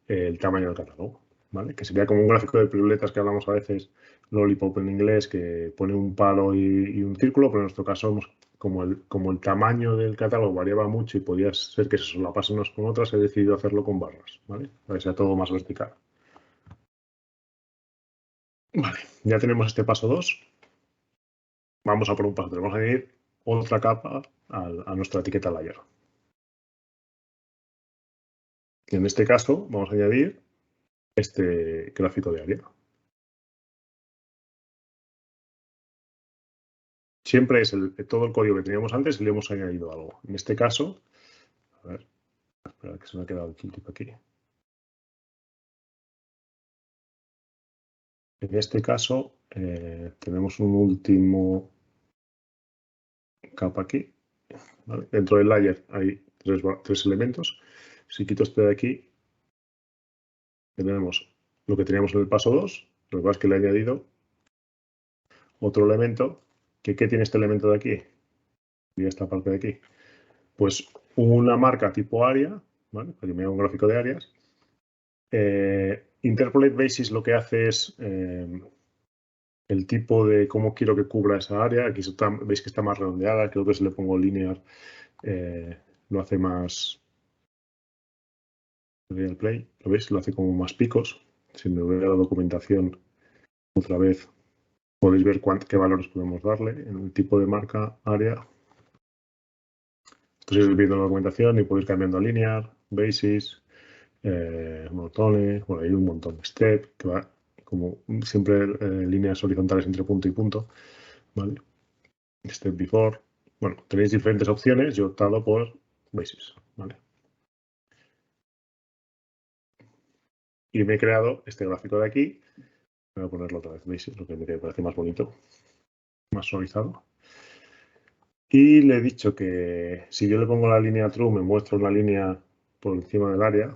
el tamaño del catálogo, ¿vale? Que sería como un gráfico de piruletas que hablamos a veces, lollipop en inglés, que pone un palo y un círculo, pero en nuestro caso, como el tamaño del catálogo variaba mucho y podía ser que se solapasen unas con otras, he decidido hacerlo con barras, ¿vale? Para que sea todo más vertical. Vale, ya tenemos este paso 2. Vamos a por un paso 3. Vamos a añadir otra capa a nuestra etiqueta layer. Y en este caso vamos a añadir este gráfico de área. Siempre es todo el código que teníamos antes y le hemos añadido algo. En este caso, a ver, espera que se me ha quedado el tooltip aquí. En este caso, tenemos un último capa aquí. ¿Vale? Dentro del layer hay tres elementos. Si quito este de aquí, tenemos lo que teníamos en el paso 2. Lo que pasa es que le he añadido otro elemento. ¿Qué tiene este elemento de aquí? Y esta parte de aquí. Pues una marca tipo área, ¿vale? Para que me haga un gráfico de áreas. Interpolate Basis lo que hace es el tipo de cómo quiero que cubra esa área. Aquí veis que está más redondeada. Creo que si le pongo linear lo hace más. El play, ¿lo veis? Lo hace como más picos. Si me voy a la documentación otra vez, podéis ver qué valores podemos darle en el tipo de marca, área. Podéis ir viendo la documentación y podéis ir cambiando a linear, basis, monotone, bueno, hay un montón. Step, que va como siempre líneas horizontales entre punto y punto, ¿vale? Step before. Bueno, tenéis diferentes opciones. Yo he optado por basis, ¿vale? Y me he creado este gráfico de aquí. Voy a ponerlo otra vez basis, lo que me parece más bonito, más suavizado. Y le he dicho que si yo le pongo la línea true, me muestra una línea por encima del área.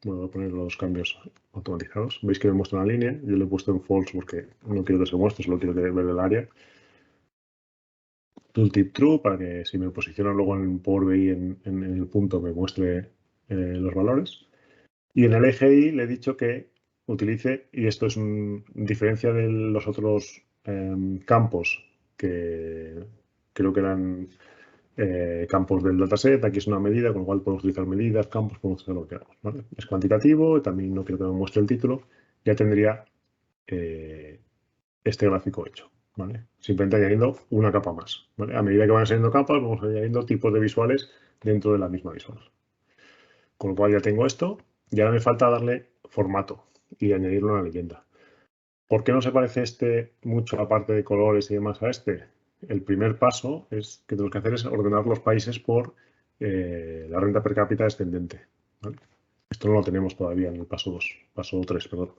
Voy a poner los cambios automatizados. Veis que me muestra una línea. Yo le he puesto en false porque no quiero que se muestre, solo quiero ver el área. Tooltip true para que si me posiciono luego en Power BI en el punto me muestre los valores. Y en el eje Y le he dicho que utilice, y esto es diferencia de los otros campos que creo que eran campos del dataset. Aquí es una medida, con lo cual podemos utilizar medidas, campos, podemos hacer lo que queramos, ¿vale? Es cuantitativo, también no quiero que me muestre el título. Ya tendría este gráfico hecho, ¿vale? Simplemente añadiendo una capa más, ¿vale? A medida que van saliendo capas, vamos añadiendo tipos de visuales dentro de la misma visual. Con lo cual ya tengo esto y ahora me falta darle formato y añadirle una leyenda. ¿Por qué no se parece este mucho, aparte de colores y demás, a este? El primer paso es que tenemos que hacer es ordenar los países por la renta per cápita descendente, ¿vale? Esto no lo tenemos todavía en el paso 2, paso 3, perdón.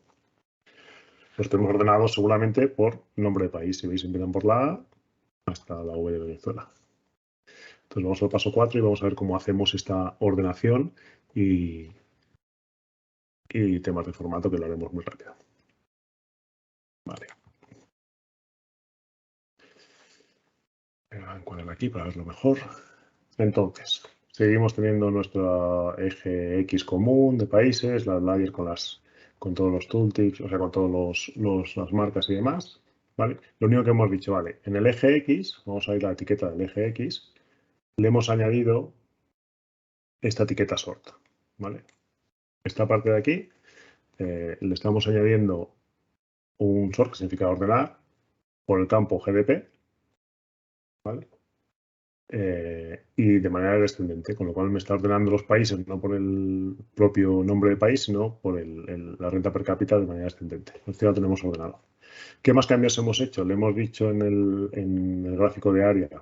Los tenemos ordenados seguramente por nombre de país. Si veis, empiezan por la A hasta la V de Venezuela. Entonces vamos al paso 4 y vamos a ver cómo hacemos esta ordenación y temas de formato, que lo haremos muy rápido. Vale. Voy a encuadrar aquí para verlo mejor. Entonces, seguimos teniendo nuestro eje X común de países, las layers con todos los tooltips, o sea, con todas las marcas y demás. ¿Vale? Lo único que hemos dicho, vale, en el eje X, vamos a ir a la etiqueta del eje X, le hemos añadido esta etiqueta sort, ¿vale? Esta parte de aquí le estamos añadiendo un sort que significa ordenar por el campo GDP, ¿vale? Y de manera descendente, con lo cual me está ordenando los países no por el propio nombre de país, sino por la renta per cápita de manera descendente. Esto ya lo tenemos ordenado. ¿Qué más cambios hemos hecho? Le hemos dicho en el gráfico de área, que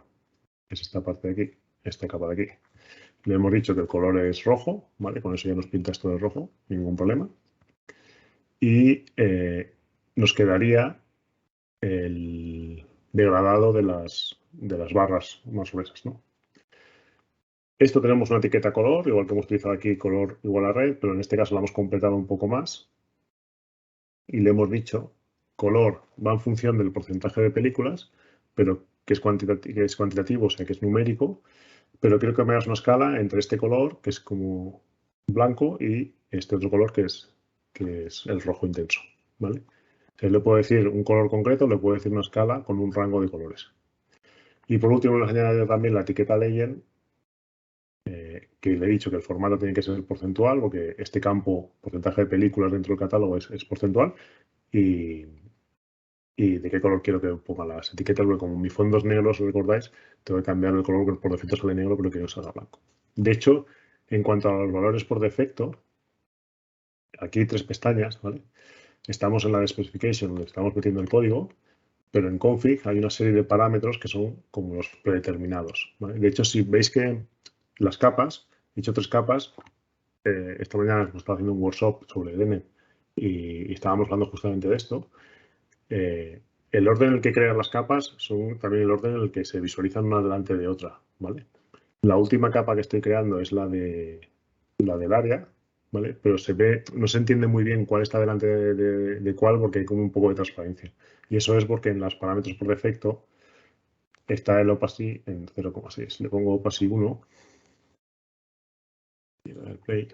es esta parte de aquí, esta capa de aquí. Le hemos dicho que el color es rojo, ¿vale? Con eso ya nos pinta esto de rojo, ningún problema. Y nos quedaría el degradado de las barras más gruesas, ¿no? Esto tenemos una etiqueta color, igual que hemos utilizado aquí color igual a red, pero en este caso la hemos completado un poco más. Y le hemos dicho color va en función del porcentaje de películas, pero que es cuantitativo, o sea, que es numérico, pero quiero que me hagas una escala entre este color, que es como blanco, y este otro color, que es el rojo intenso, ¿vale? Le puedo decir un color concreto, le puedo decir una escala con un rango de colores. Y por último, les añadido también la etiqueta legend, que le he dicho que el formato tiene que ser porcentual, porque este campo, porcentaje de películas dentro del catálogo, es porcentual. Y de qué color quiero que ponga las etiquetas, porque como mi fondo es negro, si recordáis, tengo que cambiar el color, que por defecto sale negro, pero quiero que salga blanco. De hecho, en cuanto a los valores por defecto, aquí hay 3 pestañas, ¿vale? Estamos en la specification, donde estamos metiendo el código, pero en config hay una serie de parámetros que son como los predeterminados, ¿vale? De hecho, si veis que las capas, he hecho 3 capas, esta mañana hemos estado haciendo un workshop sobre DNET y estábamos hablando justamente de esto. El orden en el que creas las capas son también el orden en el que se visualizan una delante de otra, ¿vale? La última capa que estoy creando es la del área, ¿vale? Pero no se entiende muy bien cuál está delante de cuál, porque hay como un poco de transparencia. Y eso es porque en los parámetros por defecto está el opacity en 0,6. Le pongo opacity 1 y le doy al play,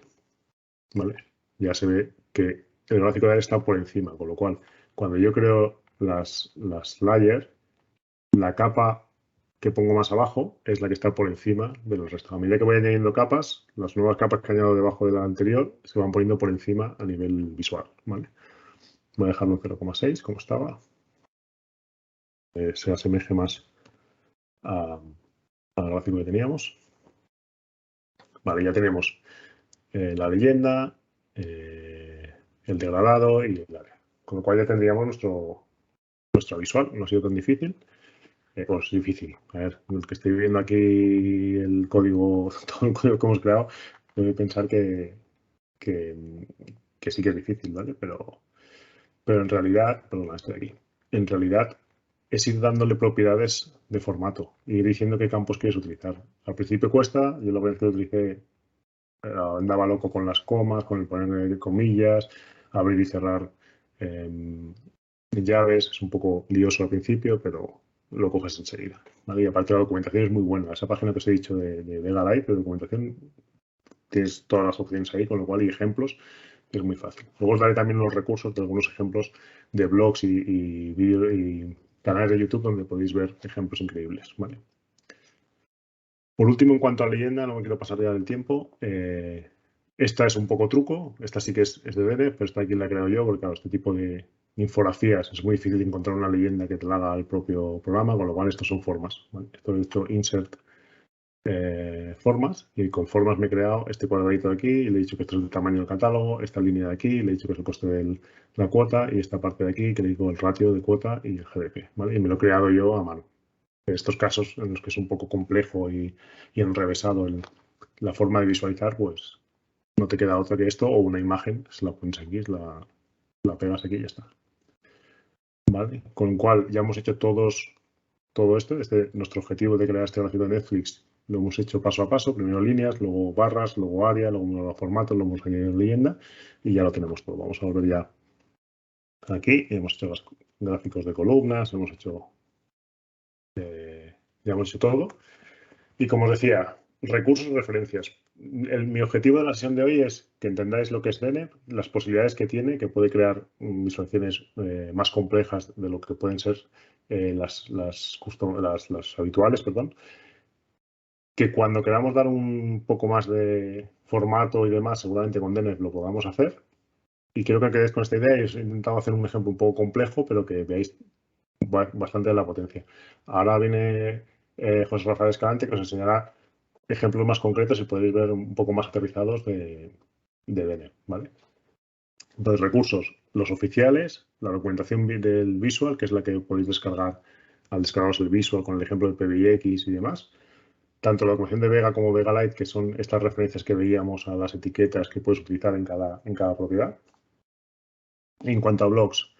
¿vale? Ya se ve que el gráfico de área está por encima, con lo cual, cuando yo creo las layers, la capa que pongo más abajo es la que está por encima de los restos. A medida que voy añadiendo capas, las nuevas capas que añado debajo de la anterior se van poniendo por encima a nivel visual, ¿vale? Voy a dejarlo en 0,6 como estaba. Se asemeje más al gráfico que teníamos. Vale, ya tenemos la leyenda, el degradado y el área. Con lo cual ya tendríamos nuestra visual. No ha sido tan difícil. Pues difícil. A ver, el que estoy viendo aquí el código, todo el código que hemos creado, debe pensar que sí que es difícil, ¿vale? Pero en realidad, perdona, estoy aquí. En realidad es ir dándole propiedades de formato y ir diciendo qué campos quieres utilizar. Al principio cuesta, yo la vez que lo utilicé andaba loco con las comas, con el poner comillas, abrir y cerrar llaves. Es un poco lioso al principio, pero lo coges enseguida, ¿vale? Y aparte la documentación es muy buena. Esa página que os he dicho de Vegalite, de documentación, tienes todas las opciones ahí, con lo cual y ejemplos es muy fácil. Luego os daré también los recursos de algunos ejemplos de blogs y canales de YouTube donde podéis ver ejemplos increíbles, ¿vale? Por último, en cuanto a leyenda, no me quiero pasar ya del tiempo. Esta es un poco truco. Esta sí que es de DNF, pero esta aquí la he creado yo porque, claro, este tipo de infografías es muy difícil encontrar una leyenda que te la haga el propio programa, con lo cual estos son formas, ¿vale? Esto he hecho insert formas y con formas me he creado este cuadradito de aquí y le he dicho que esto es el tamaño del catálogo, esta línea de aquí, le he dicho que es el coste de la cuota y esta parte de aquí que le digo el ratio de cuota y el GDP, ¿vale? Y me lo he creado yo a mano. En estos casos en los que es un poco complejo y enrevesado la forma de visualizar, pues no te queda otra que esto o una imagen, se la pones aquí, la pegas aquí y ya está. ¿Vale? Con lo cual ya hemos hecho todo esto, nuestro objetivo de crear este gráfico de Netflix lo hemos hecho paso a paso, primero líneas, luego barras, luego área, luego formatos, luego hemos añadido leyenda y ya lo tenemos todo. Vamos a volver ya aquí y hemos hecho los gráficos de columnas, ya hemos hecho todo. Y como os decía, recursos y referencias. Mi objetivo de la sesión de hoy es que entendáis lo que es DNEP, las posibilidades que tiene, que puede crear visualizaciones más complejas de lo que pueden ser las habituales, perdón. Que cuando queramos dar un poco más de formato y demás, seguramente con DNEP lo podamos hacer. Y quiero que quedéis con esta idea. Yo he intentado hacer un ejemplo un poco complejo, pero que veáis bastante de la potencia. Ahora viene José Rafael Escalante, que os enseñará ejemplos más concretos y podéis ver un poco más aterrizados de DNEP, ¿vale? Entonces, recursos, los oficiales, la documentación del visual, que es la que podéis descargar al descargaros el visual con el ejemplo de PBX y demás. Tanto la documentación de Vega como Vegalite, que son estas referencias que veíamos a las etiquetas que puedes utilizar en cada propiedad. En cuanto a blogs,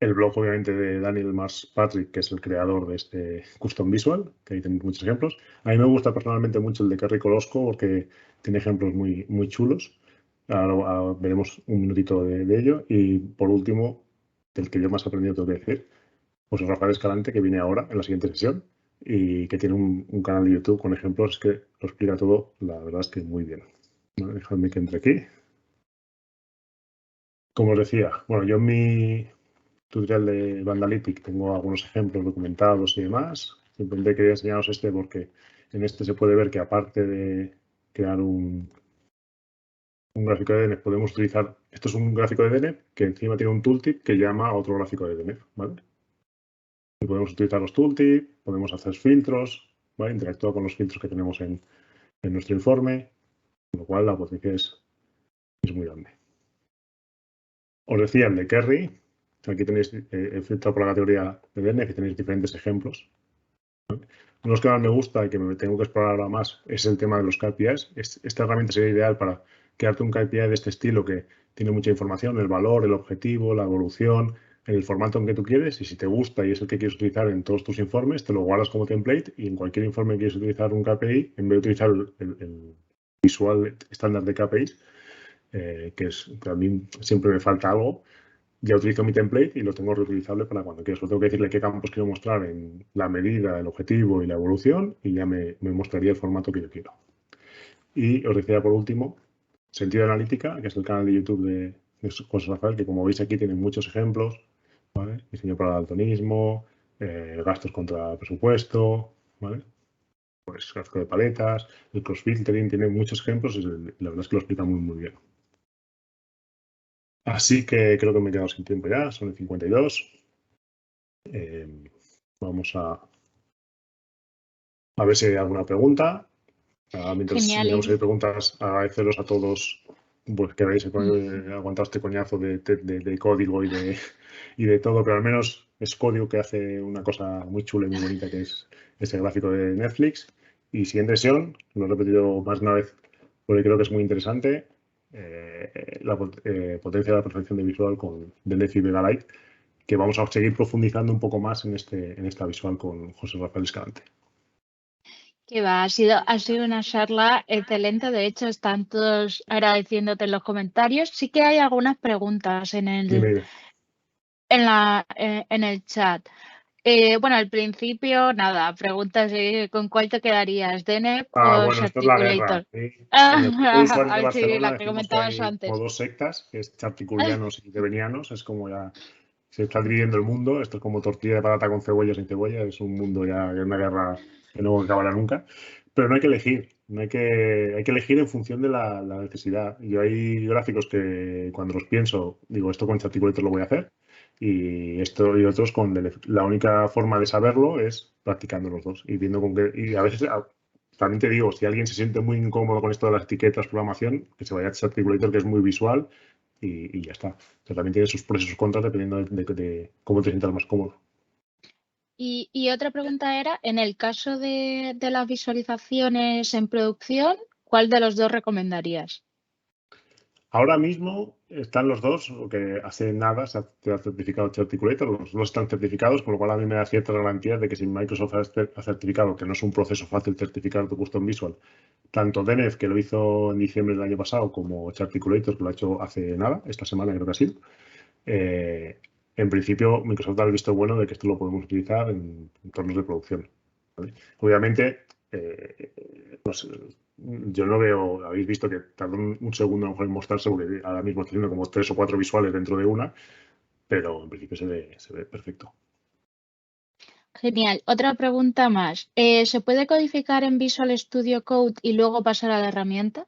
el blog obviamente de Daniel Mars Patrick, que es el creador de este Custom Visual, que ahí tenéis muchos ejemplos. A mí me gusta personalmente mucho el de Kerry Colosco porque tiene ejemplos muy, muy chulos. Ahora veremos un minutito de ello. Y por último, del que yo más he aprendido, tengo que decir, pues Rafael Escalante, que viene ahora en la siguiente sesión y que tiene un canal de YouTube con ejemplos que lo explica todo, la verdad es que muy bien. Bueno, dejadme que entre aquí. Como os decía, bueno, yo en mi tutorial de Vandalytic tengo algunos ejemplos documentados y demás. Simplemente quería enseñaros este porque en este se puede ver que aparte de crear un gráfico de DNEP, podemos utilizar, esto es un gráfico de DNEP que encima tiene un tooltip que llama a otro gráfico de DNEP, ¿vale? Y podemos utilizar los tooltips, podemos hacer filtros, ¿vale? Interactuar con los filtros que tenemos en nuestro informe, con lo cual la potencia es muy grande. Os decía el de Kerry, aquí tenéis el filtro por la categoría de DNEP, que tenéis diferentes ejemplos. Uno de los que más me gusta y que me tengo que explorar ahora más es el tema de los KPIs. Esta herramienta sería ideal para crearte un KPI de este estilo que tiene mucha información, el valor, el objetivo, la evolución, en el formato en que tú quieres y si te gusta y es el que quieres utilizar en todos tus informes, te lo guardas como template y en cualquier informe que quieres utilizar un KPI, en vez de utilizar el visual estándar de KPIs, que a mí siempre me falta algo, ya utilizo mi template y lo tengo reutilizable para cuando quiero. Solo tengo que decirle qué campos quiero mostrar en la medida, el objetivo y la evolución y ya me mostraría el formato que yo quiero. Y os decía por último, Sentido Analítica, que es el canal de YouTube de José Rafael, que como veis aquí tiene muchos ejemplos, ¿vale? Diseño para el daltonismo, gastos contra presupuesto, ¿vale? Pues gráfico de paletas, el cross-filtering, tiene muchos ejemplos y la verdad es que lo explica muy, muy bien. Así que creo que me he quedado sin tiempo ya, son el 52. Vamos a ver si hay alguna pregunta. Mientras Genial. miramos si hay preguntas, agradeceros a todos pues que habéis aguantado este coñazo de código y de todo, pero al menos es código que hace una cosa muy chula y muy bonita, que es ese gráfico de Netflix. Y siguiente sesión, lo he repetido más de una vez porque creo que es muy interesante, la potencia de la perfección de visual con DLF y Vega Lite, que vamos a seguir profundizando un poco más en esta visual con José Rafael Escalante. Que va, ha sido una charla excelente. De hecho, están todos agradeciéndote en los comentarios. Sí que hay algunas preguntas en el chat. Bueno, al principio, nada, preguntas con cuál te quedarías, DNF o Bueno, esto es la guerra. Charticulator. ¿Sí? En el Grupo de Usuarios de Sí, Barcelona la que decimos que comentabas hay como antes. dos sectas, que es charticulianos y devenianos. Es como ya se está dividiendo el mundo. Esto es como tortilla de patata con cebolla sin cebolla. Es un mundo ya, es una guerra que no acabará nunca. Pero no hay que elegir. Hay que elegir en función de la necesidad. Yo hay gráficos que cuando los pienso, digo, esto con Charticulator lo voy a hacer. Y esto y otros con DLF. La única forma de saberlo es practicando los dos y viendo con qué. Y a veces también te digo, si alguien se siente muy incómodo con esto de las etiquetas, programación, que se vaya a Charticulator, que es muy visual y ya está. Pero también tiene sus pros y sus contras dependiendo de cómo te sientas más cómodo. Y otra pregunta era, en el caso de las visualizaciones en producción, ¿cuál de los dos recomendarías? Ahora mismo están los dos, que hace nada se ha certificado Charticulator, los dos están certificados, con lo cual a mí me da cierta garantía de que si Microsoft ha certificado, que no es un proceso fácil certificar tu Custom Visual, tanto DNF, que lo hizo en diciembre del año pasado, como Charticulator, que lo ha hecho hace nada, esta semana creo que ha sido, en principio Microsoft da el visto bueno de que esto lo podemos utilizar en entornos de producción. ¿Vale? Obviamente, pues, yo no veo, habéis visto que tardó un segundo a lo mejor en mostrarse, porque ahora mismo estoy haciendo como 3 o 4 visuales dentro de una, pero en principio se ve perfecto. Genial. Otra pregunta más. ¿Se puede codificar en Visual Studio Code y luego pasar a la herramienta?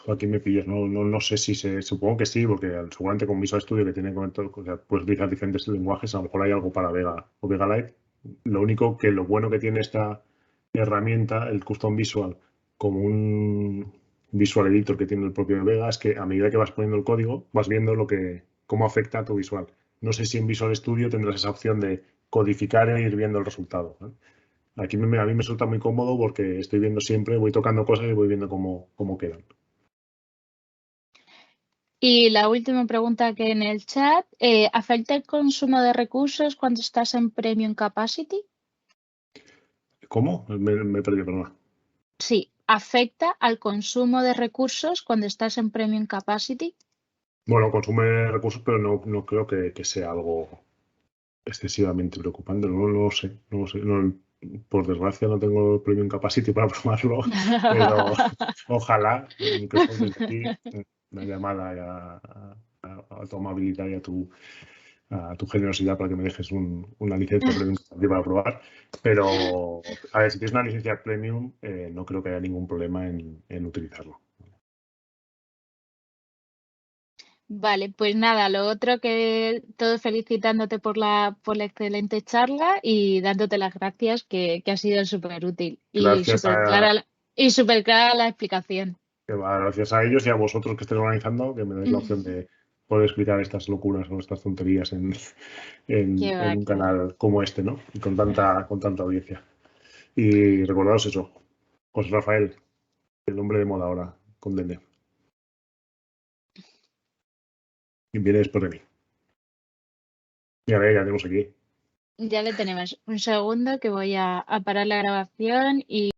Aquí me pillas, no sé si supongo que sí, porque seguramente con Visual Studio que tiene puedes utilizar diferentes lenguajes, a lo mejor hay algo para Vega o Vega Lite. Lo único que lo bueno que tiene esta herramienta, el Custom Visual, como un Visual Editor que tiene el propio Vega, es que a medida que vas poniendo el código, vas viendo cómo afecta a tu visual. No sé si en Visual Studio tendrás esa opción de codificar e ir viendo el resultado, ¿no? Aquí a mí me resulta muy cómodo porque estoy viendo siempre, voy tocando cosas y voy viendo cómo quedan. Y la última pregunta que en el chat, ¿afecta el consumo de recursos cuando estás en Premium Capacity? ¿Cómo? Me he perdido, perdón. Sí, ¿afecta al consumo de recursos cuando estás en Premium Capacity? Bueno, consume recursos, pero no creo que sea algo excesivamente preocupante. No lo sé. Por desgracia no tengo el Premium Capacity para probarlo, pero ojalá Microsoft desde aquí una llamada a tu amabilidad y a tu generosidad para que me dejes una licencia Premium para probar. Pero, a ver, si tienes una licencia Premium, no creo que haya ningún problema en utilizarlo. Vale, pues nada, lo otro que todo felicitándote por la excelente charla y dándote las gracias que ha sido súper útil y Gracias súper clara súper clara la explicación. gracias a ellos y a vosotros que estéis organizando, que me dais la opción de poder explicar estas locuras o estas tonterías en Qué va, un qué va. canal como este, ¿no? Y con tanta audiencia. Y recordaos eso, José Rafael, el hombre de moda ahora, con Dende. Y viene después de mí. Ya tenemos aquí. Ya le tenemos. Un segundo que voy a parar la grabación y...